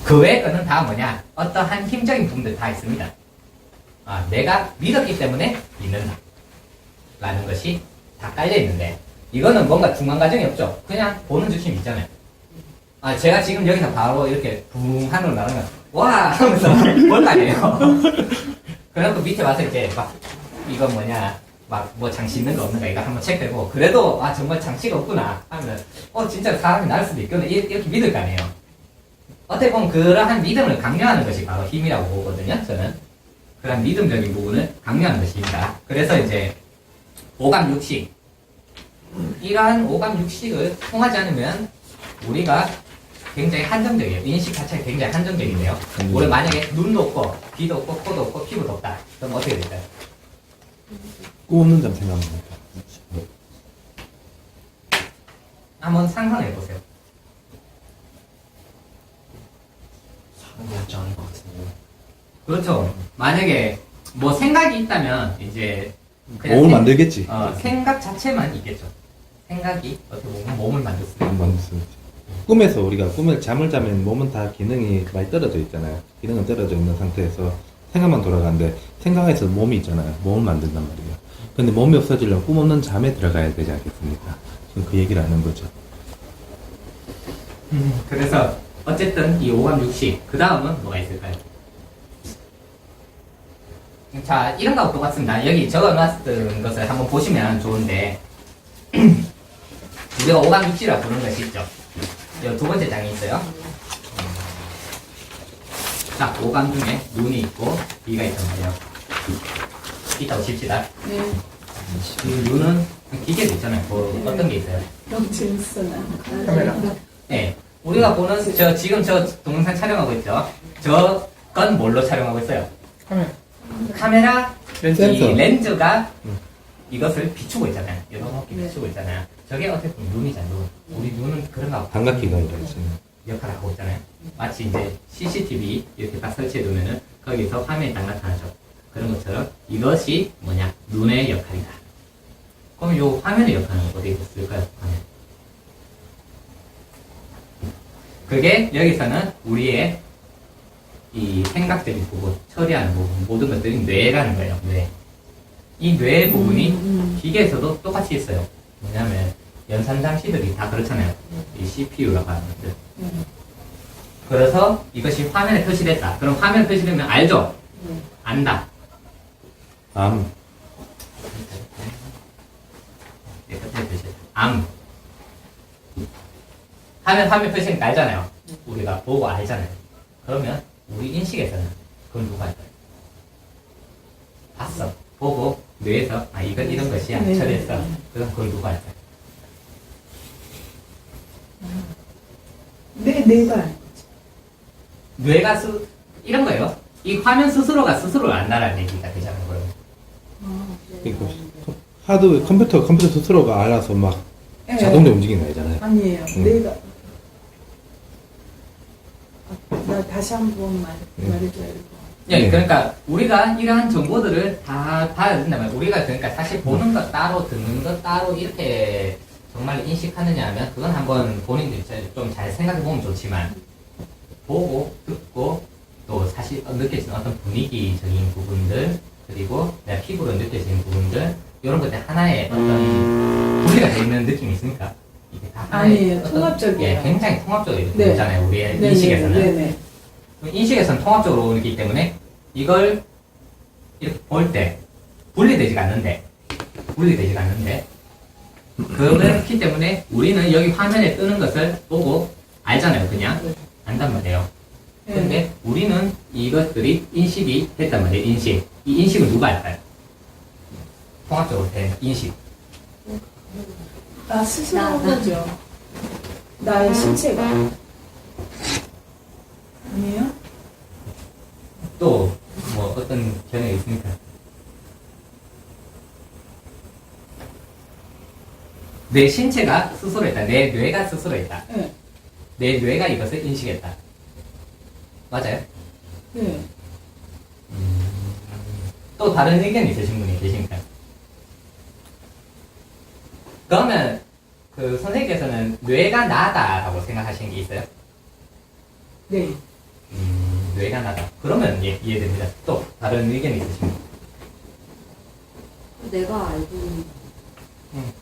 그 외의 거는 다 뭐냐? 어떠한 힘적인 부분들 다 있습니다. 내가 믿었기 때문에 믿는다. 라는 것이 다 깔려 있는데, 이거는 뭔가 중간 과정이 없죠. 그냥 보는 중심이 있잖아요. 제가 지금 여기서 바로 이렇게 붕 하늘로 날아가면, 와! 하면서 볼 거 아니에요. 그래놓고 밑에 와서 이제 막, 이거 뭐냐, 막 뭐 장치 있는 거 없는가 이거 한번 체크해보고, 그래도, 정말 장치가 없구나. 하면, 진짜 사람이 날 수도 있겠네. 이렇게 믿을 거 아니에요. 어떻게 보면 그러한 믿음을 강요하는 것이 바로 힘이라고 보거든요, 저는. 그런 믿음적인 부분을 강요하는 것입니다. 그래서 이제, 오감육식. 이러한 오감육식을 통하지 않으면, 우리가 굉장히 한정적이에요. 인식 자체가 굉장히 한정적인데요. 우리 만약에 눈도 없고, 귀도 없고, 코도 없고, 피부도 없다. 그럼 어떻게 될까요? 꿈 없는 잠 생각합니다. 한번 상상해보세요. 사람이 지 않을 것 같은데. 그렇죠. 만약에 뭐 생각이 있다면 이제 그냥 몸을 만들겠지. 생각 자체만 있겠죠. 생각이 어떻게 보면 몸을 만들 수 있는 만들 수 있지. 꿈에서 우리가 잠을 자면 몸은 다 기능이 많이 떨어져 있잖아요. 기능은 떨어져 있는 상태에서 생각만 돌아가는데 생각에서 몸이 있잖아요. 몸을 만든단 말이에요. 근데 몸이 없어지려면 꿈 없는 잠에 들어가야 되지 않겠습니까? 지금 그 얘기를 하는 거죠. 그래서 어쨌든 이 오감육식 그 다음은 뭐가 있을까요? 자, 이런 거하고 똑같습니다. 여기 적어놨던 것을 한번 보시면 좋은데 우리가 오감육식이라고 부르는 것이 있죠. 여기 두 번째 장이 있어요. 자, 오감 중에 눈이 있고 귀가 있단 말이에요. 있다고 칩시다. 네. 이 눈은 기계도 있잖아요. 뭐 어떤 게 있어요? 너무 재밌어요. 카메라. 네. 우리가 보는 지금 저 동영상 촬영하고 있죠. 저건 뭘로 촬영하고 있어요? 카메라 센서. 이 렌즈가 이것을 비추고 있잖아요. 이렇게 비추고 있잖아요. 저게 어떻게 보면 눈이잖아요. 눈. 우리 눈은 그런 거 감각기가 이렇지. 역할을 하고 있잖아요. 마치 이제 CCTV 이렇게 딱 설치해 두면은 거기서 화면이 딱 나타나죠. 그런 것처럼 이것이 뭐냐? 눈의 역할이다. 그럼 요 화면의 역할은 어디에 있을까요? 화면. 그게 여기서는 우리의 이 생각적인 부분, 처리하는 부분, 모든 것들이 뇌라는 거예요. 뇌. 이 뇌 부분이 기계에서도 똑같이 있어요. 뭐냐면 연산장치들이 다 그렇잖아요. 이 CPU라고 하는 것들. 그래서 이것이 화면에 표시됐다. 그럼 화면에 표시되면 알죠? 안다. 암. 네, 끝에 표시. 암. 화면 표시니까 알잖아요. 우리가 보고 알잖아요. 그러면 우리 인식에서는 그건 누가 할까요? 봤어. 보고 뇌에서 이건 이런 것이야. 네. 처리했어. 그럼 그걸 누가 할까요? 내가 뇌가 이런 거예요. 이 화면 스스로가 스스로를 안다라는 얘기가 되잖아요. 그러면. 그러니까 컴퓨터 스스로가 알아서 막 네. 자동으로 움직이는 거 아니잖아요. 아니에요. 음. 내가 나 다시 한번 말해줘야 될 것 같아. 예, 네. 그러니까 우리가 이러한 정보들을 다 봐야 된다면 우리가 그러니까 사실 보는 것 따로 듣는 것 따로 이렇게 정말 인식하느냐 하면 그건 한번 본인들이 좀 잘 생각해 보면 좋지만 보고 듣고 또 사실 느껴지는 어떤 분위기적인 부분들 그리고 내가 피부로 느껴지는 부분들 이런 것들 하나의 어떤 분리가 되어 있는 느낌이 있습니까? 이게 다 하나의 아니에요. 어떤- 통합적이에요. 예, 굉장히 통합적으로 네. 되잖아요. 우리의 네네, 인식에서는. 네네. 인식에서는 통합적으로 오기 때문에 이걸 이렇게 볼 때 분리되지가 않는데 그렇기 때문에 우리는 여기 화면에 뜨는 것을 보고 알잖아요. 그냥 안단 말이에요. 근데 우리는 이것들이 인식이 됐단 말이에요. 이 인식을 누가 할까요? 통합적으로 된 인식. 나 스스로 한 거죠. 나의 신체가. 아니에요? 또 뭐 어떤 견해가 있습니까? 내 신체가 스스로 했다. 내 뇌가 스스로 했다. 네. 내 뇌가 이것을 인식했다. 맞아요? 네. 또 다른 의견 있으신 분이 계십니까? 그러면 그 선생님께서는 뇌가 나다라고 생각하시는 게 있어요? 네. 뇌가 나다. 그러면 이해됩니다. 또 다른 의견이 있으십니까? 내가 알고 있는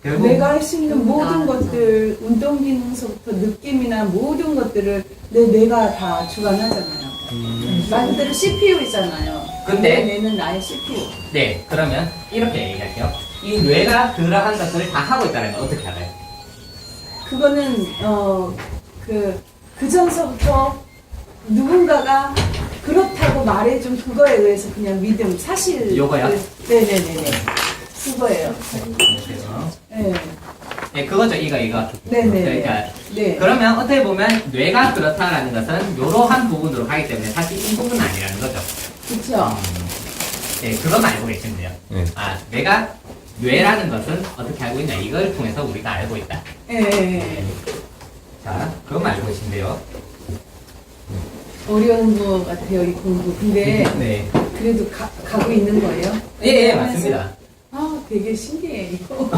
결국 내가 할 수 있는 모든 것들, 운동 기능서부터 느낌이나 모든 것들을 내가 다 주관하잖아요. 말 그대로 CPU이잖아요. 근데 뇌는 나의 CPU. 네, 그러면 이렇게 얘기할게요. 이 뇌가 그러한 것들을 다 하고 있다는 건 어떻게 알아요? 그거는 그 전서부터 누군가가 그렇다고 말해준 그거에 의해서 그냥 믿음, 사실. 요거요? 네네네네. 그거예요. 네. 네, 그거죠. 이거. 네네. 그러니까 네. 그러면 어떻게 보면 뇌가 그렇다라는 것은 이러한 부분으로 가기 때문에 사실 이 부분은 아니라는 거죠. 그쵸. 네, 그건 알고 계시면 돼요. 네. 아, 내가 뇌라는 것은 어떻게 알고 있냐? 이걸 통해서 우리가 알고 있다. 예. 자, 그것만 알고 계시면 돼요. 어려운 거 같아요, 이 공부. 근데 네. 그래도 가고 있는 거예요? 예, 맞습니다. 아, 되게 신기해, 이거.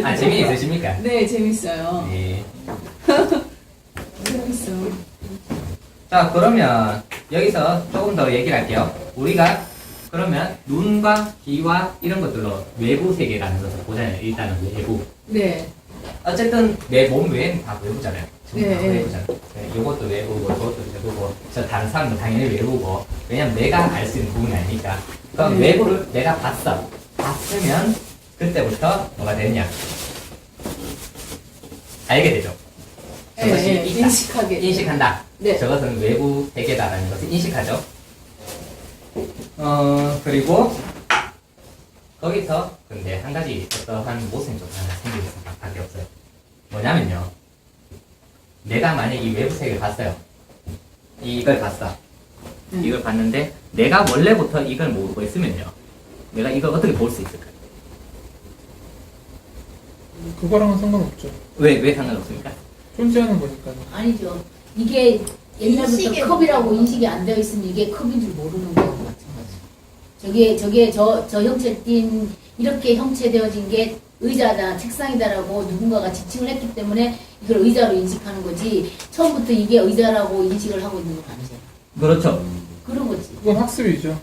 아, 재미있으십니까? 네, 재밌어요. 네. 재밌어. 자, 그러면 여기서 조금 더 얘기를 할게요. 우리가 그러면 눈과 귀와 이런 것들로 외부 세계라는 것을 보잖아요. 일단은 외부. 네. 어쨌든 내 몸 외에는 다 외부잖아요. 전부 다 네, 네. 외부잖아요. 네, 이것도 외부고 저것도 외부고 저 다른 사람도 당연히 외부고 왜냐면 내가 알 수 있는 부분이 아니니까. 그럼 네. 외부를 내가 봤어. 봤으면 그때부터 뭐가 되냐? 알게 되죠. 저것이 네, 있다. 인식하게. 인식한다. 네. 저것은 외부 세계다라는 것을 인식하죠. 그리고 거기서 근데 한 가지 어떠한 모순이 좀 하나 생기는 밖에 없어요. 뭐냐면요. 내가 만약 이 외부 세계를 봤어요. 이걸 봤어. 이걸 봤는데 내가 원래부터 이걸 모르고 있으면요. 내가 이걸 어떻게 볼 수 있을까요? 그거랑은 상관없죠. 왜 상관없습니까? 존재하는 거니까요. 아니죠. 이게 옛날부터 인식이 컵이라고 인식이 안 되어 있으면 이게 컵인 줄 모르는 거하고 마찬가지. 저게 저 형체 띈 이렇게 형체되어진 게 의자다, 책상이다라고 누군가가 지칭을 했기 때문에 이걸 의자로 인식하는 거지. 처음부터 이게 의자라고 인식을 하고 있는 건 아니잖아. 그렇죠. 그런 거지. 그건 학습이죠.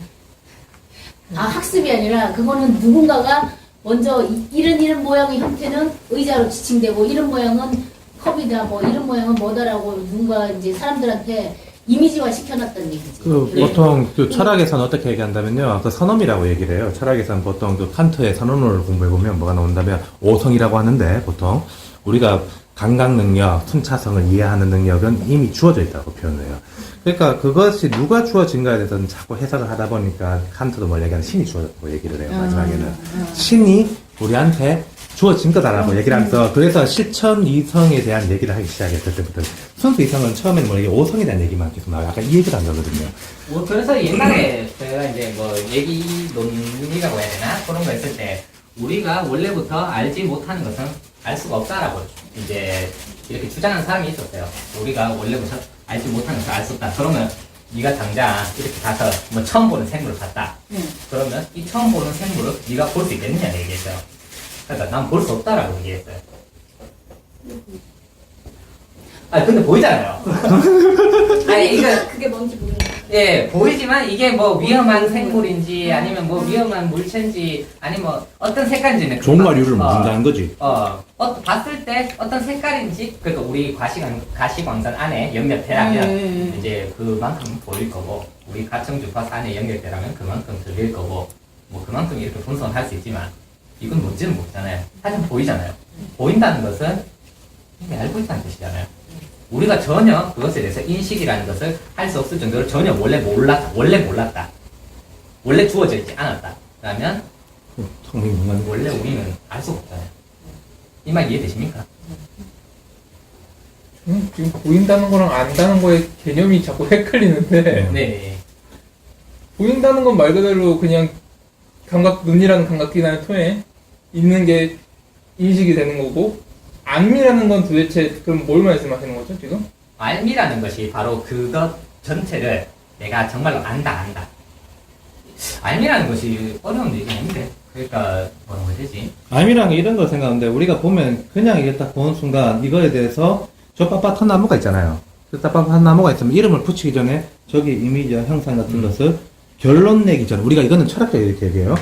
아, 학습이 아니라 그거는 누군가가 먼저 이런 모양의 형태는 의자로 지칭되고 이런 모양은 컵이다, 뭐 이런 모양은 뭐다라고 누군가 이제 사람들한테 이미지화 시켜놨다는 얘기지. 그 네. 보통 그 철학에서는 어떻게 얘기한다면요. 그 선엄이라고 얘기를 해요. 철학에서는 보통 그 칸트의 선언론을 공부해 보면 뭐가 나온다면 오성이라고 하는데 보통 우리가 감각 능력, 순차성을 이해하는 능력은 이미 주어져 있다고 표현을 해요. 그러니까 그것이 누가 주어진가에 대해서는 자꾸 해석을 하다 보니까 칸트도 뭘 얘기하는 신이 주어졌다고 얘기를 해요. 마지막에는 신이 우리한테 주어진 거다라고 얘기를 하면서 그래서 실천 이성에 대한 얘기를 하기 시작했을 때부터 순수 이성은 처음에는 뭐 이게 오성에 대한 얘기만 계속 나와요. 약간 이 얘기를 한 거거든요. 뭐 그래서 옛날에 제가 이제 뭐 얘기 논리라고 해야 되나 그런 거 했을 때 우리가 원래부터 알지 못하는 것은 알 수가 없다라고 이제 이렇게 주장하는 사람이 있었어요. 우리가 원래부터 알지 못하는 것을 알 수 없다. 그러면 네가 당장 이렇게 가서 뭐 처음 보는 생물을 봤다. 그러면 이 처음 보는 생물을 네가 볼 수 있겠느냐 얘기했어요. 그러니까 난 볼 수 없다라고 얘기했어요. 아 근데 보이잖아요. 아니 이거 그게 뭔지 모르겠어. 예, 보이지만 이게 뭐 위험한 생물인지 아니면 뭐 위험한 물체인지 아니면 뭐 어떤 색깔인지는 종마류를 모른다는 거지. 봤을 때 어떤 색깔인지 그러니까 우리 가시광선 안에 연결되라면 이제 그만큼 보일 거고 우리 가청 주파수 안에 연결되라면 그만큼 들릴 거고 뭐 그만큼 이렇게 분석을 할 수 있지만 이건 뭔지는 모르잖아요. 하지만 보이잖아요. 보인다는 것은 이미 알고 있다는 뜻이잖아요. 우리가 전혀 그것에 대해서 인식이라는 것을 할 수 없을 정도로 전혀 원래 몰랐다. 원래 주어져 있지 않았다. 그러면 성민은 원래 우리는 알 수가 없잖아요. 이 말 이해되십니까? 저는 지금 보인다는 거랑 안다는 거의 개념이 자꾸 헷갈리는데 네. 보인다는 건 말 그대로 그냥 눈이라는 감각기관을 통해 있는 게 인식이 되는 거고 안미라는 건 도대체 그럼 뭘 말씀하시는 거죠 지금? 알미라는 것이 바로 그것 전체를 내가 정말로 안다. 알미라는 것이 어려운 얘기 아닌데. 그러니까 뭐라고 해야 되지? 암이라는 게 이런 걸 생각하는데 우리가 보면 그냥 이게 딱 보는 순간 이거에 대해서 저 빳빳한 나무가 있잖아요. 답답한 나무가 있으면 이름을 붙이기 전에 저기 이미지 형상 같은 것을 결론 내기 전에, 우리가 이거는 철학적으로 이렇게 얘기해요.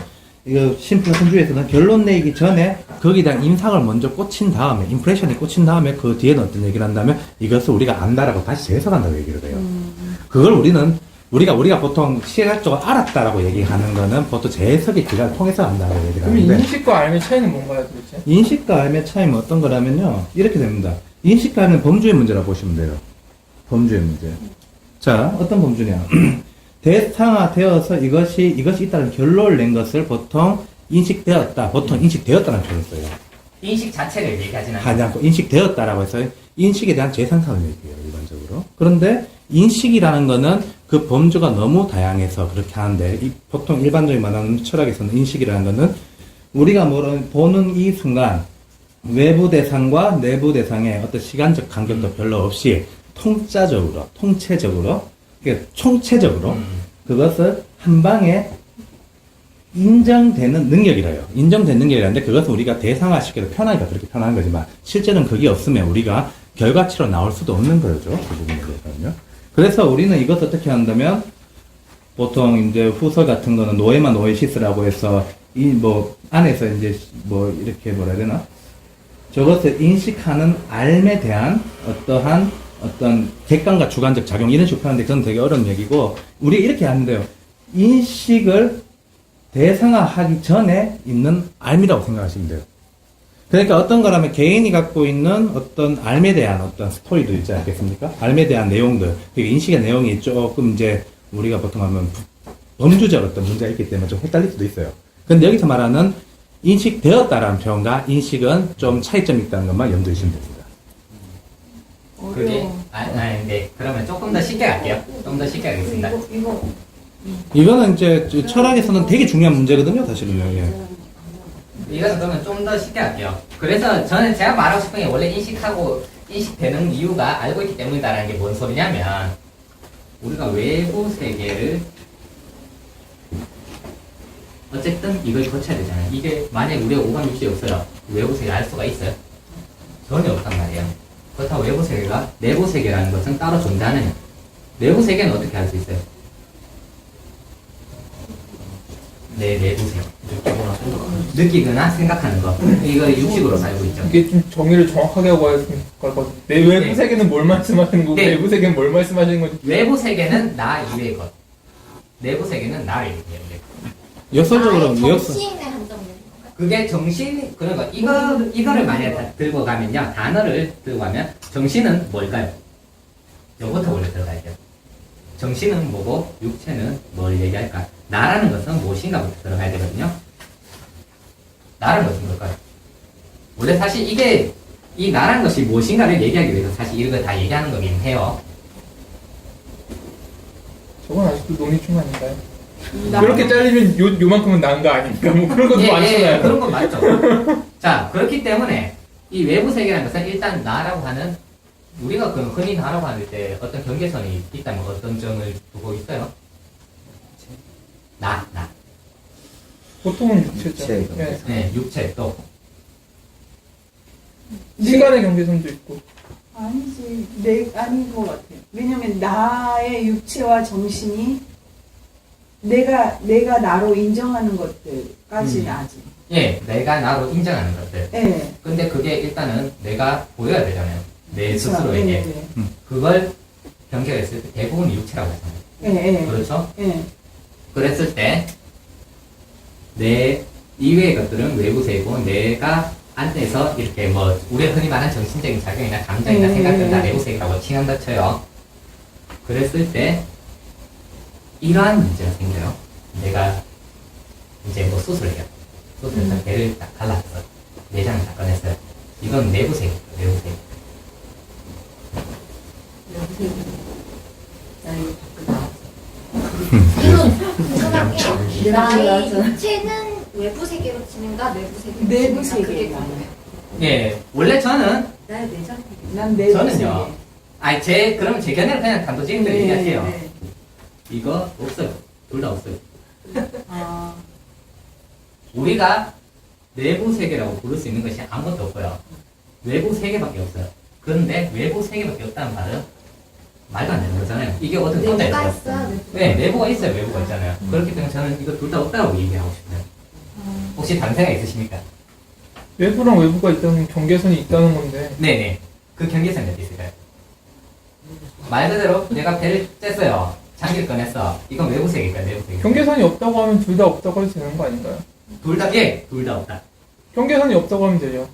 이거 심플 선주에서는 결론 내기 전에 거기에 대한 인상을 먼저 꽂힌 다음에, 임프레션이 꽂힌 다음에 그 뒤에는 어떤 얘기를 한다면 이것을 우리가 안다라고 다시 재해석한다고 얘기를 해요. 그걸 우리가 보통 시각적으로 알았다라고 얘기하는 거는 보통 재해석의 기간을 통해서 안다고 얘기를 그럼 하는데, 인식과 알의 차이는 뭔가요, 도대체? 인식과 알의 차이는 어떤 거라면요, 이렇게 됩니다. 인식과 알은 범주의 문제라고 보시면 돼요. 범주의 문제. 자, 어떤 범주냐. 대상화되어서 이것이 있다는 결론을 낸 것을 보통 인식되었다라는 표현을 써요. 인식 자체를 얘기하진 하지 않아요. 않고 인식되었다라고 해서 인식에 대한 재상상을 얘기해요, 일반적으로. 그런데 인식이라는 거는 그 범주가 너무 다양해서 그렇게 하는데, 보통 일반적인 말하는 철학에서는 인식이라는 거는 우리가 보는 이 순간 외부 대상과 내부 대상의 어떤 시간적 간격도 별로 없이 통체적으로, 그러니까 총체적으로 그것을 한 방에 인정되는 능력이래요. 인정된 능력이라는데 그것을 우리가 대상화시켜서 편하니까 그렇게 표현하는 거지만 실제는 그게 없으면 우리가 결과치로 나올 수도 없는 거죠. 그 부분에 대해서는요. 그래서 우리는 이것을 어떻게 한다면 보통 이제 후설 같은 거는 노에마 노에시스라고 해서 안에서 이제 이렇게 뭐라 해야 되나? 저것을 인식하는 알에 대한 어떤 객관과 주관적 작용 이런 식으로 표현하는데 그건 되게 어려운 얘기고, 우리가 이렇게 하는데요. 인식을 대상화하기 전에 있는 알미라고 생각하시면 돼요. 그러니까 어떤 거라면 개인이 갖고 있는 어떤 알에 대한 어떤 스토리도 있지 않겠습니까? 알에 대한 내용들, 그러니까 인식의 내용이 조금 이제 우리가 보통 하면 범주적 어떤 문제가 있기 때문에 좀 헷갈릴 수도 있어요. 근데 여기서 말하는 인식되었다라는 표현과 인식은 좀 차이점이 있다는 것만 염두에 두시면 됩니다. 그게 네. 그러면 조금 더 쉽게 갈게요. 좀 더 쉽게 하겠습니다. 이거는 이제 철학에서는 되게 중요한 문제거든요, 사실은요. 예. 이거는 그러면 좀 더 쉽게 할게요. 그래서 저는 제가 말하고 싶은 게 원래 인식되는 이유가 알고 있기 때문이다라는 게 뭔 소리냐면, 우리가 외부 세계를 어쨌든 이걸 거쳐야 되잖아요. 이게 만약에 우리가 오감 육신이 없어요. 외부 세계를 알 수가 있어요? 전혀 없단 말이에요. 그렇다고 외부 세계가 내부 세계라는 것은 따로 존재하느냐? 내부 세계는 어떻게 알 수 있어요? 내부 세계. 느끼거나 생각하는 거. 이거 육식으로 살고 있죠. 이게 좀 정의를 정확하게 하고 해야 될 것 같아요. 내 외부 세계는 뭘 말씀하시는 거고, 네. 내부 세계는 뭘 말씀하시는 건지. 외부 세계는 나 이외의 것. 내부 세계는 나를 이외의 것. 역설적으로 정신의 한정된 건가요? 그게 정신, 그러니까 이거를 만약에 다 들고 가면요. 단어를 들고 가면 정신은 뭘까요? 요거부터 원래 들어가야 돼요. 정신은 뭐고, 육체는 뭘 얘기할까? 나라는 것은 무엇인가부터 들어가야 되거든요. 나라는 것은 뭘까요? 원래 사실 이 나라는 것이 무엇인가를 얘기하기 위해서 사실 이런 거 다 얘기하는 거긴 해요. 저건 아직도 논의충 아닌가요? 그렇게 잘리면 요만큼은 나은 거 아닙니까? 뭐 그런 것도 많잖아요. 그런 건 맞죠. 자, 그렇기 때문에 이 외부 세계라는 것은 일단 나라고 하는, 우리가 그 흔히 나라고 할 때 어떤 경계선이 있다면 어떤 점을 두고 있어요? 나. 보통은 육체죠. 육체. 네. 네, 육체 또. 시간의 경계선도 있고. 아니지, 아닌 것 같아. 왜냐면 나의 육체와 정신이 내가 나로 인정하는 것들까지는 아직. 예, 내가 나로 인정하는 것들. 예. 근데 그게 일단은 내가 보여야 되잖아요. 내 그렇죠. 스스로에게. 네, 그걸 변경했을 때 대부분 육체라고 하잖아요. 네. 예. 그렇죠? 예. 그랬을 때 내 이외의 것들은 외부 세계고, 내가 안에서 이렇게 우리가 흔히 말하는 정신적인 작용이나 감정이나 생각들은 다 내부 세계라고 칭한다 쳐요. 그랬을 때 이러한 문제가 생겨요. 내가 이제 수술을 해요. 수술해서 배를 딱 갈랐어. 내장을 다 꺼냈어요. 이건 내부 세계죠. 내부 세계. 나 이거 밖으로 나왔어. 궁금한게 나의 육체는 외부 세계로 치는가 내부 세계로 내부 치는가 그게 세계가. 궁금해요. 예, 원래 저는 나의 내장. 난 내부 저는요. 그러면 제 견해를 그냥 단도직입적으로 얘기할게요. 네. 이거 없어요. 둘 다 없어요. 아, 우리가 내부 세계라고 부를 수 있는 것이 아무것도 없고요. 외부 세계밖에 없어요. 그런데 외부 세계밖에 없다는 말은 말도 안 되는 거잖아요. 이게 어떤 내부가 건데? 있어야 돼. 네, 내부가 있어요, 외부가 있잖아요. 그렇기 때문에 저는 이거 둘 다 없다고 얘기하고 싶어요. 혹시 다른 생각 있으십니까? 외부랑 외부가 있다는 경계선이 있다는 건데 네네. 그 경계선이 어디 있을까요? 말 그대로 내가 배를 쬐어요. 장기를 꺼냈어. 이건 외부 세계일까요, 내부 세계? 경계선이 없다고 하면 둘 다 없다고 해도 되는 거 아닌가요? 둘 다, 예, 둘 다 없다. 경계선이 없다고 하면 되죠.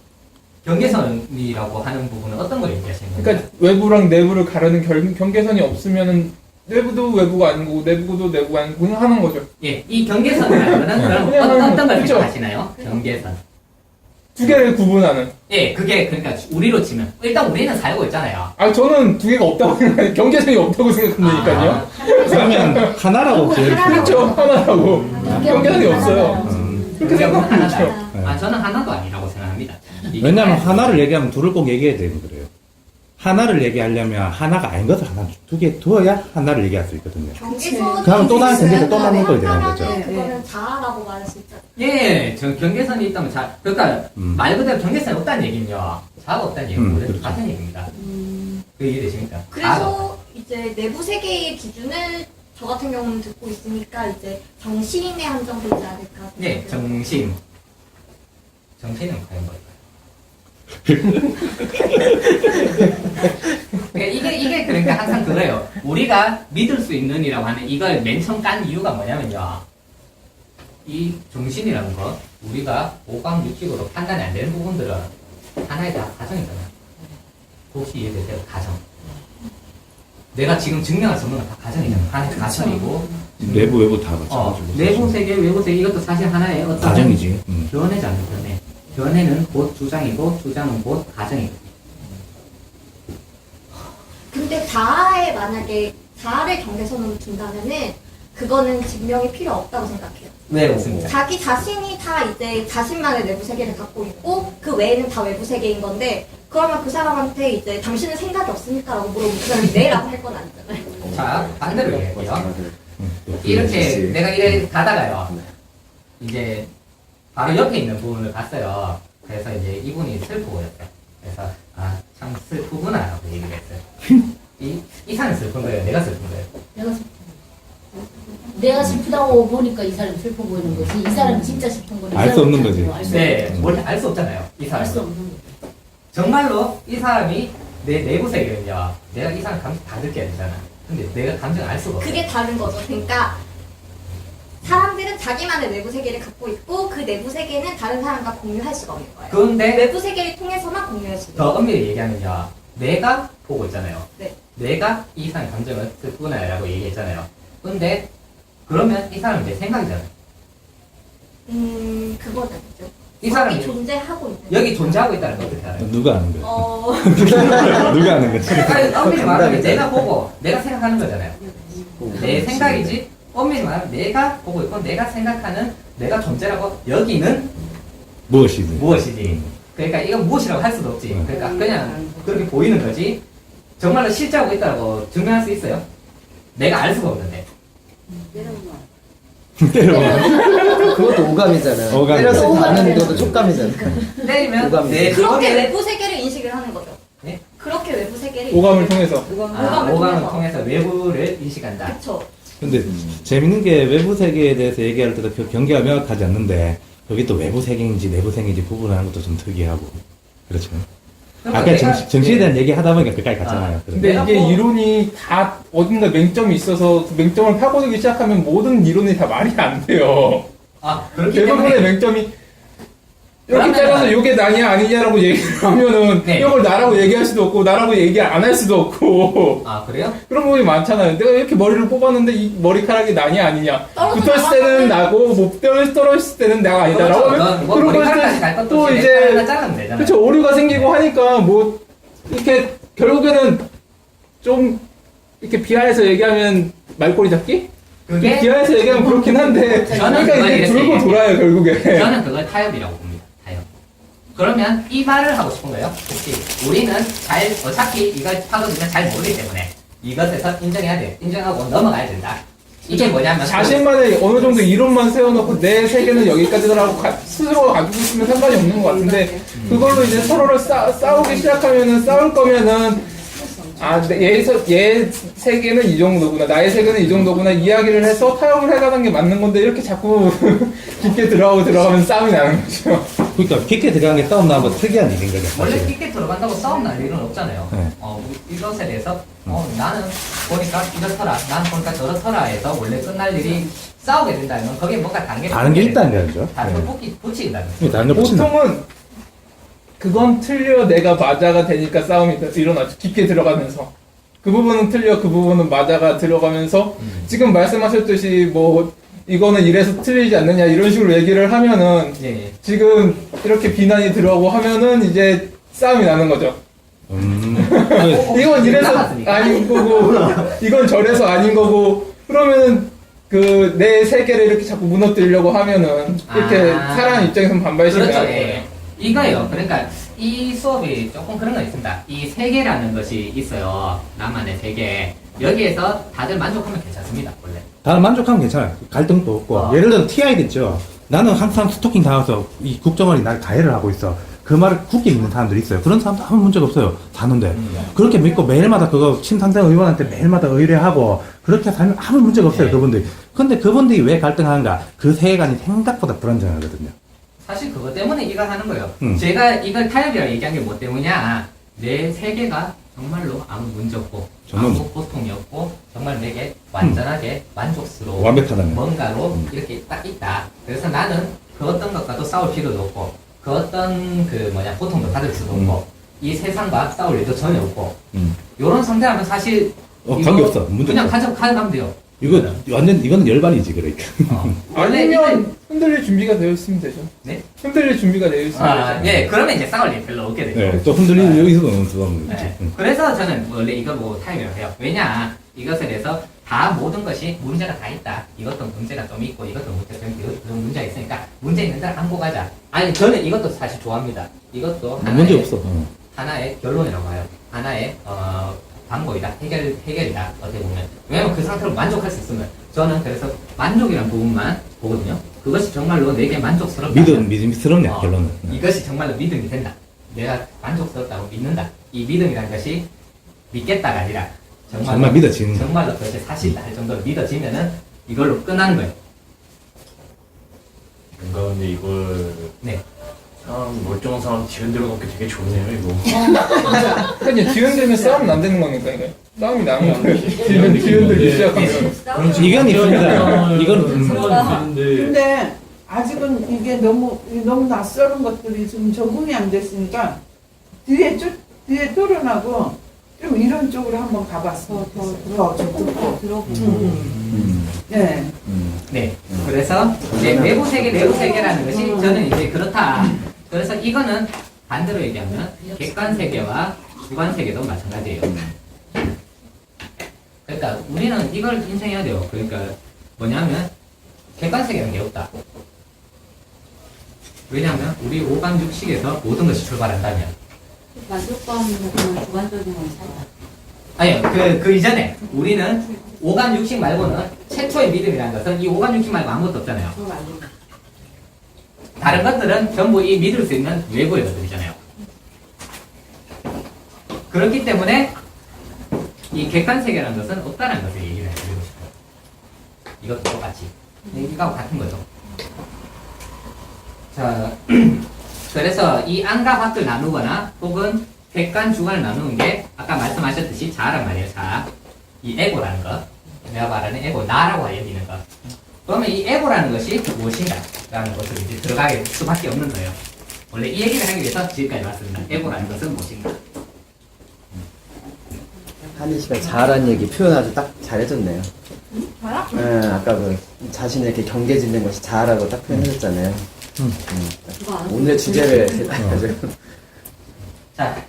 경계선이라고 하는 부분은 어떤 걸 얘기하시는 건가요? 그러니까 외부랑 내부를 가르는 경계선이 없으면은 내부도 외부가 아니고 내부도 내부가 아니고 그냥 하는 거죠. 예, 이 경계선이라는 거는 그럼 그냥 어떤 걸 그쵸? 생각하시나요? 경계선. 두 개를 구분하는. 예, 그게 그러니까 우리로 치면 일단 우리는 살고 있잖아요. 아 저는 두 개가 없다고 생각해요. 경계선이 없다고 생각한다니까요. 아, 그러면 하나라고 제일 그렇죠. 하나라고. 경계선이 없어요. 그렇게 그러면 생각하면 하나다. 그렇죠. 아, 저는 하나도 아니라고 생각합니다. 이게 왜냐면 말- 하나를 얘기하면 둘을 꼭 얘기해야 되는 그래요. 하나를 얘기하려면 하나가 아닌 것을 하나 두 개 두어야 하나를 얘기할 수 있거든요. 경계선. 그럼 또 다른 경계선 또 다른 걸 되는 거죠. 그거는 자아라고 말할 수 있잖아. 예, 저 경계선이 있다면 그러니까 말 그대로 경계선이 없다는 얘기는요. 자아가 없다는 얘기고 그렇죠. 같은 얘기입니다. 그 이해되십니까? 자아가 없다. 그래서 이제 내부 세계의 기준을 저 같은 경우는 듣고 있으니까 이제 정신에 한정되지 않을까. 예, 정신은 과연 뭘까요? 그러니까 이게 그러니까 항상 그래요. 우리가 믿을 수 있는이라고 하는 이걸 맨 처음 깐 이유가 뭐냐면요. 이 정신이라는 거 우리가 오감 육식으로 판단이 안 되는 부분들은 하나의 다 가정이잖아요. 혹시 이해되세요? 가정. 내가 지금 증명할 수 없는 건 다 가정이잖아요. 하나의 가정이고 내부 외부 다 맞춰가지고. 내부 세계, 외부 세계 이것도 사실 하나의 어떤 가정이지. 견해잖아요. 견해. 견해는 곧 주장이고 주장은 곧 가정이거든요. 근데 자아에 만약에 자아를 경계선으로 둔다면은 그거는 증명이 필요 없다고 생각해요. 왜 없습니까? 자기 자신이 다 이제 자신만의 내부 세계를 갖고 있고 그 외에는 다 외부 세계인 건데 그러면 그 사람한테 이제 당신은 생각이 없습니까? 라고 물어보면 그 사람이 네라고 할 건 아니잖아요. 자, 반대로 얘기할게요. 이렇게 내가 이래 가다가요. 이제 바로 옆에 있는 부분을 봤어요. 그래서 이제 이분이 슬퍼 보였어요. 그래서 아, 참 슬프구나 라고 얘기를 했어요. 이 사람이 슬픈 거예요? 내가 슬픈 거예요? 내가 슬프다고 보니까 이 사람이 슬퍼 보이는 거지. 이 사람이 진짜 슬픈 거는 알수 없는 거지. 네, 뭘 알 수 없잖아요. 이 알수 사람은. 없는 거지. 정말로 이 사람이 내 내부 세계는요. 내가 이 사람 감정 다 느껴야 되잖아. 근데 내가 감정을 알 수가 없어. 그게 다른 거죠. 그러니까 사람들은 자기만의 내부 세계를 갖고 있고 그 내부 세계는 다른 사람과 공유할 수가 없는 거예요. 그런데 외부 세계를 통해서만 공유할 수 있는 더 거예요. 엄밀히 얘기하면요. 내가 보고 있잖아요. 네. 내가 이 사람 감정을 슬프구나라고 얘기했잖아요. 근데 그러면 이 사람은 내 생각이잖아요. 그건 아니죠. 이 사람이 여기 존재하고 있는 여기 존재하고 있다는 걸 어떻게 알아요? 누가 아는 거야? 누가 아는 거지? 아니, 엄밀히 말하면 내가 보고 내가 생각하는 거잖아요. 내 생각이지. 엄밀히 말하면 내가 보고 있고 내가 생각하는 내가 존재라고 여기는 무엇이지? 무엇이지. 그러니까 이건 무엇이라고 할 수도 없지. 그러니까 그냥 그렇게 보이는 거지. 정말로 실제하고 있다고 증명할 수 있어요? 내가 알 수가 없는데. 때려봐. 그것도 오감이잖아요. 오감이죠. 때렸을 때 아는 것도 촉감이잖아요. 때리면 오감이 내 그렇게 주먹에 외부 세계를 인식을 하는 거죠. 네? 그렇게 외부 세계를 오감을 통해서. 오감을 통해서 외부를 인식한다. 그렇죠. 근데 재밌는 게 외부 세계에 대해서 얘기할 때도 그 경계가 명확하지 않는데 여기 또 외부 세계인지 내부 세계인지 구분하는 것도 좀 특이하고 그렇죠. 아까 내가- 정신에 대한 얘기 하다 보니까 그까지 갔잖아요. 근데 내가 이게 뭐- 이론이 다 어딘가 맹점이 있어서 그 맹점을 파고들기 시작하면 모든 이론이 다 말이 안 돼요. 아, 그렇기 대부분의 때문에 맹점이 이렇게 그러면은- 잘라서 이게 나냐 아니냐라고 얘기를 하면은 네. 이걸 나라고 얘기할 수도 없고 나라고 얘기 안 할 수도 없고 아, 그래요? 그런 부분이 많잖아요. 내가 이렇게 머리를 뽑았는데 이 머리카락이 나냐 아니냐 떨어져 붙었을 때는 나고 못 떨어졌을 때는 나가 아니다라고 하면 뭐 그런 머리카락까지 갈 것들 것도 또 없이 이제 내가 자르면 되잖아요. 그쵸 오류가 생기고 하니까 뭐 이렇게 결국에는 좀 이렇게 비하해서 얘기하면 말꼬리 잡기? 그게 비하해서 얘기하면 그렇긴 한데 저는 그러니까 그걸 이게 이렇게 돌고 얘기해요. 돌아요 결국에. 저는 그걸 타협이라고 봅니다. 타협. 그러면 이 말을 하고 싶은 거예요. 혹시 우리는 어차피 이걸 파고들면 잘 모르기 때문에 이것에서 인정해야 돼. 인정하고 넘어가야 된다. 이게 뭐냐면 자신만의 어느 정도 이론만 세워놓고 내 세계는 여기까지라고 스스로 가지고 있으면 상관이 없는 것 같은데 그걸로 이제 서로를 싸우기 시작하면은 싸울 거면은 얘 세계는 이 정도구나, 나의 세계는 이 정도구나, 이야기를 해서 타협을 해가는 게 맞는 건데, 이렇게 자꾸 깊게 들어가면 싸움이 나는 거죠. 그러니까 깊게 들어가는 게 싸움 나면 특이한 일인 거죠. 원래 사실. 깊게 들어간다고 싸움 날 일은 없잖아요. 네. 이것에 대해서 나는 보니까 이렇더라, 난 보니까 저렇더라 해서 원래 끝날 일이 싸우게 된다면 거기에 뭔가 다른 게 있다는 거죠. 다른 네. 걸 붙이긴다는 거죠. 다른 걸 붙인다. 보통은 그건 틀려 내가 맞아가 되니까 싸움이 일어나죠. 깊게 들어가면서. 그 부분은 틀려, 그 부분은 맞아가 들어가면서 지금 말씀하셨듯이 뭐 이거는 이래서 틀리지 않느냐 이런 식으로 얘기를 하면은 예. 지금 이렇게 비난이 들어오고 하면은 이제 싸움이 나는 거죠. 이건 이래서 나갔으니까. 아닌 거고 이건 저래서 아닌 거고 그러면은 그 내 세계를 이렇게 자꾸 무너뜨리려고 하면은 이렇게 사람 입장에서는 반발심이 그렇죠. 나는 예. 거예요. 이거예요. 그러니까 이 수업이 조금 그런 거 있습니다. 이 세계라는 것이 있어요. 나만의 세계. 여기에서 다들 만족하면 괜찮습니다. 원래. 다들 만족하면 괜찮아요. 갈등도 없고. 예를 들어 TI도 있죠. 나는 항상 스토킹 당해서 이 국정원이 날 가해를 하고 있어. 그 말을 굳게 믿는 사람들이 있어요. 그런 사람도 아무 문제가 없어요. 사는데. 그렇게 믿고 매일마다 그거 신상정 의원한테 매일마다 의뢰하고 그렇게 살면 아무 문제가 없어요. 네. 그분들이. 근데 그분들이 왜 갈등하는가? 그 세계관이 생각보다 불안정하거든요. 사실 그것 때문에 이걸 하는 거예요. 음. 제가 이걸 타협이라고 얘기한 게 뭐 때문이냐. 내 세계가 정말로 아무 문제 없고 정말 아무 고통이 없고 정말 내게 완전하게 만족스러운 완벽하다는. 뭔가로 이렇게 딱 있다. 그래서 나는 그 어떤 것과도 싸울 필요도 없고 그 어떤 고통도 받을 수도 없고 이 세상과 싸울 일도 전혀 없고 요런 상태라면 사실 관계 없어. 문제 그냥 없어. 가져가면 돼요. 이거 완전 이거는 열반이지 그러니까. 원래 아니면 흔들릴 준비가 되어 있으면 되죠. 네? 흔들릴 준비가 되어 있으면 되죠. 예, 그러면 이제 싸울 일 별로 없게 되죠. 네, 또 흔들리는 여기서도 어느 수가 네. 그래서 저는 원래 이거 뭐 타협이라고 해요. 왜냐, 이것에 대해서 다 모든 것이 문제가 다 있다. 이것도 문제가 좀 있고, 이것도 문제가 있으니까 문제 있는 데를 안고 가자. 아니, 저는 이것도 사실 좋아합니다. 이것도 문제 없어. 하나의 결론이라고 해요. 하나의 방법이다. 해결이다. 어떻게 보면. 왜냐면 그 상태로 만족할 수 있으면. 저는 그래서 만족이라는 부분만 보거든요. 그것이 정말로 내게 만족스럽다. 믿음스럽네 결론은. 이것이 정말로 믿음이 된다. 내가 만족스럽다고 믿는다. 이 믿음이라는 것이 믿겠다가 아니라 정말 믿어지는 거. 정말로 그것이 사실이다 할 정도로 믿어지면은 이걸로 끝나는 거예요. 근데 이걸 네. 사람 멀쩡한 사람 뒤흔들어 놓기 되게 좋네요 이거. 그러니까 이제 뒤흔들면 싸움은 안 되는 거니까 이거. 싸움이 나는 거예요. 뒤흔들기 시작하면. 이건 있습니다. 이건 상관없는데 근데 아직은 이게 너무 낯설은 것들이 좀 적응이 안 됐으니까 뒤에 토론하고 좀 이런 쪽으로 한번 가봤어. 더 적극적으로. 네. 네. 그래서 이제 내부 세계라는 것이 저는 이제 그렇다. 그래서 이거는 반대로 얘기하면 객관 세계와 주관 세계도 마찬가지예요. 그러니까 우리는 이걸 인정해야 돼요. 그러니까 뭐냐면 객관 세계는 게 없다. 왜냐하면 우리 오감육식에서 모든 것이 출발한다면. 만족감이나 그런 주관적인 건 차이다. 아니요, 그 이전에 우리는 오감육식 말고는 최초의 믿음이라는 것은 이 오감육식 말고 아무것도 없잖아요. 그걸 알고. 다른 것들은 전부 이 믿을 수 있는 외부의 것들이잖아요. 그렇기 때문에 이 객관 세계라는 것은 없다는 것을 얘기를 해드리고 싶어요. 이것도 똑같이. 이거하고 같은 거죠. 자, 그래서 이 안과 밖을 나누거나 혹은 객관 주관을 나누는 게 아까 말씀하셨듯이 자아란 말이에요. 자아. 이 에고라는 거. 내가 말하는 에고, 나라고 여기는 거. 그러면 이 에고라는 것이 무엇인가? 라는 것을 이제 들어가게 수밖에 없는 거예요. 원래 이 얘기를 하기 위해서 지금까지 왔습니다. 에고라는 것은 무엇인가? 한희 씨가 자아라는 얘기 표현 아주 딱 잘해줬네요. 저요? 네, 아까 그 자신을 이렇게 경계짓는 것이 자아라고 딱 표현해줬잖아요. 그거 안 오늘 주제를 이렇게 딱 가지고. 자,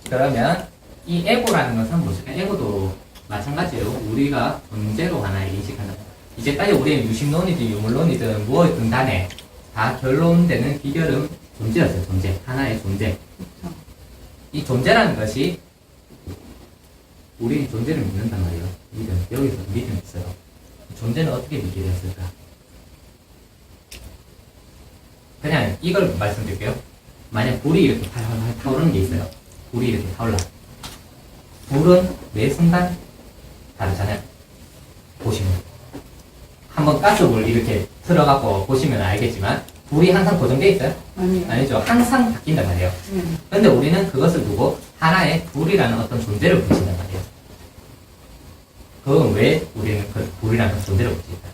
그러면 이 에고라는 것은 무엇일까? 에고도 마찬가지예요. 우리가 존재로 하나의 인식하는. 이제까지 우리는 유식론이든 유물론이든 무엇이든 간에 다 결론되는 비결은 존재였어요. 존재. 하나의 존재. 이 존재라는 것이 우리 존재를 믿는단 말이에요. 믿음. 여기서 믿음이 있어요. 존재는 어떻게 믿게 되었을까? 그냥 이걸 말씀드릴게요. 만약 불이 이렇게 타오르는 게 있어요. 불이 이렇게 타올라. 불은 매 순간 다르잖아요. 보시면. 한번 가스불 이렇게 틀어갖고 보시면 알겠지만, 불이 항상 고정되어 있어요? 아니요. 아니죠. 항상 바뀐단 말이에요. 네. 근데 우리는 그것을 두고 하나의 불이라는 어떤 존재를 붙인단 말이에요. 그건 왜 우리는 그 불이라는 존재를 붙일까?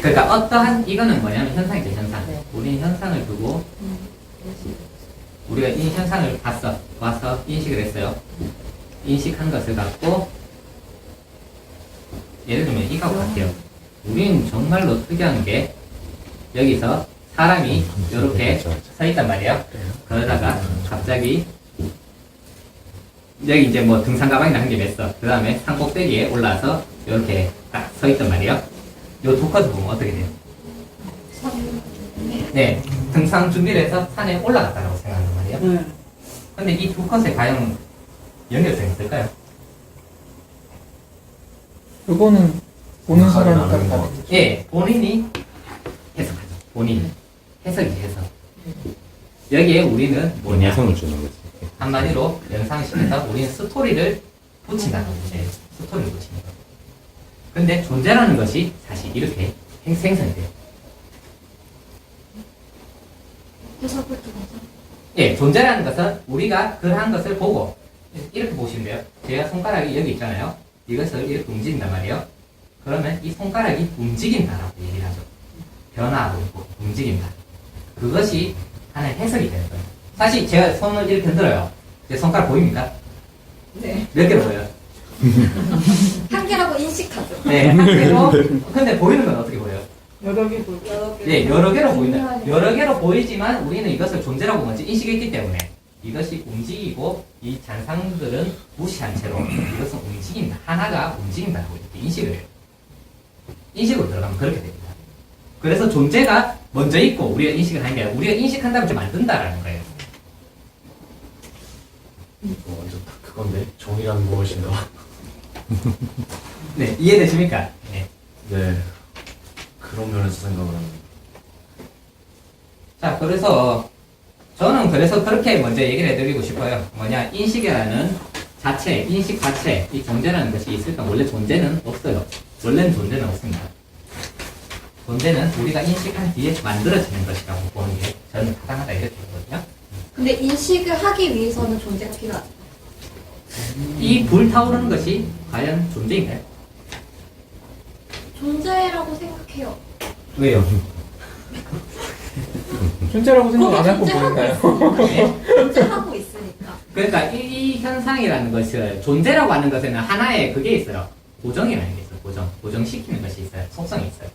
그러니까 어떠한 이거는 뭐냐면 현상이죠, 현상. 네. 우리는 현상을 두고 우리가 이 현상을 봤어, 와서 인식을 했어요. 인식한 것을 갖고 예를 들면 이거하고 같아요. 우리는 정말로 특이한 게 여기서 사람이 이렇게 서 있단 말이에요. 그러다가 갑자기 여기 이제 뭐 등산 가방이나 한 개 맸어. 그 다음에 산 꼭대기에 올라와서 이렇게 딱 서 있단 말이에요. 요 두 컷을 보면 어떻게 돼요? 네, 등산 준비를 해서 산에 올라갔다고 생각한단 말이에요. 네. 근데 이 두 컷에 과연 연결성이 있을까요? 그거는 보는 사람에 나는 따라 것 다르죠. 예, 본인이 해석하죠. 본인이. 해석이지, 해석. 여기에 우리는 뭐냐? 영성을 주는 거지. 한마디로 연상시켜서 우리는 스토리를 붙인다는 거죠. 스토리를 붙이는 거. 근데 존재라는 것이 사실 이렇게 생성이 돼요. 해석을 통해서. 예, 존재라는 것은 우리가 그러한 것을 보고 이렇게 보시면 돼요. 제가 손가락이 여기 있잖아요. 이것을 이렇게 움직인단 말이에요. 그러면 이 손가락이 움직인다라고 얘기를 하죠. 변화하고 있고 움직인다. 그것이 하나의 해석이 되는 거예요. 사실 제가 손을 이렇게 흔들어요. 제 손가락 보입니까? 네. 몇 개로 보여요? 한 개라고 인식하죠. 네, 한 개로. 근데 보이는 건 어떻게 보여요? 여러 개 보죠. 여러 개. 네, 여러 개로 보인다. 여러 개로 보이지만 우리는 이것을 존재라고 먼저 인식했기 때문에 이것이 움직이고 이 잔상들은 무시한 채로 이것은 움직인다. 하나가 움직인다고 이렇게 인식을 해요. 인식으로 들어가면 그렇게 됩니다. 그래서 존재가 먼저 있고 우리가 인식을 하는 게 아니라 우리가 인식한다면 좀 만든다라는 거예요. 완전 딱 그건데 정의란 무엇인가. 네, 이해되십니까? 네. 네. 그런 면에서 생각을 합니다. 자, 그래서 저는 그래서 그렇게 먼저 얘기를 해드리고 싶어요. 뭐냐, 인식이라는 자체, 인식 자체, 이 존재라는 것이 있을까? 원래 존재는 없어요. 원래는 존재는 없습니다. 존재는 우리가 인식한 뒤에 만들어지는 것이라고 보는 게 저는 타당하다 이렇게 보거든요. 근데 인식을 하기 위해서는 존재가 필요하죠. 이 불타오르는 것이 과연 존재인가요? 존재라고 생각해요. 왜요? 존재라고 생각 안 하고 존재하고 보이나요? 네? 존재하고 있으니까. 그러니까 이 현상이라는 것을 존재라고 하는 것에는 하나의 그게 있어요. 고정이라는 게 있어요. 고정시키는 것이 있어요. 속성이 있어요.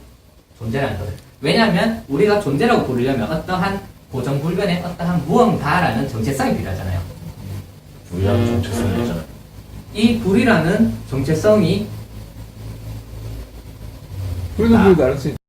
존재라는 것은. 왜냐하면 우리가 존재라고 부르려면 어떠한 고정불변의 어떠한 무언가라는 정체성이 필요하잖아요. 우리라는 정체성이 있잖아요. 이 불이라는 정체성이 우리도 물 나를 수 있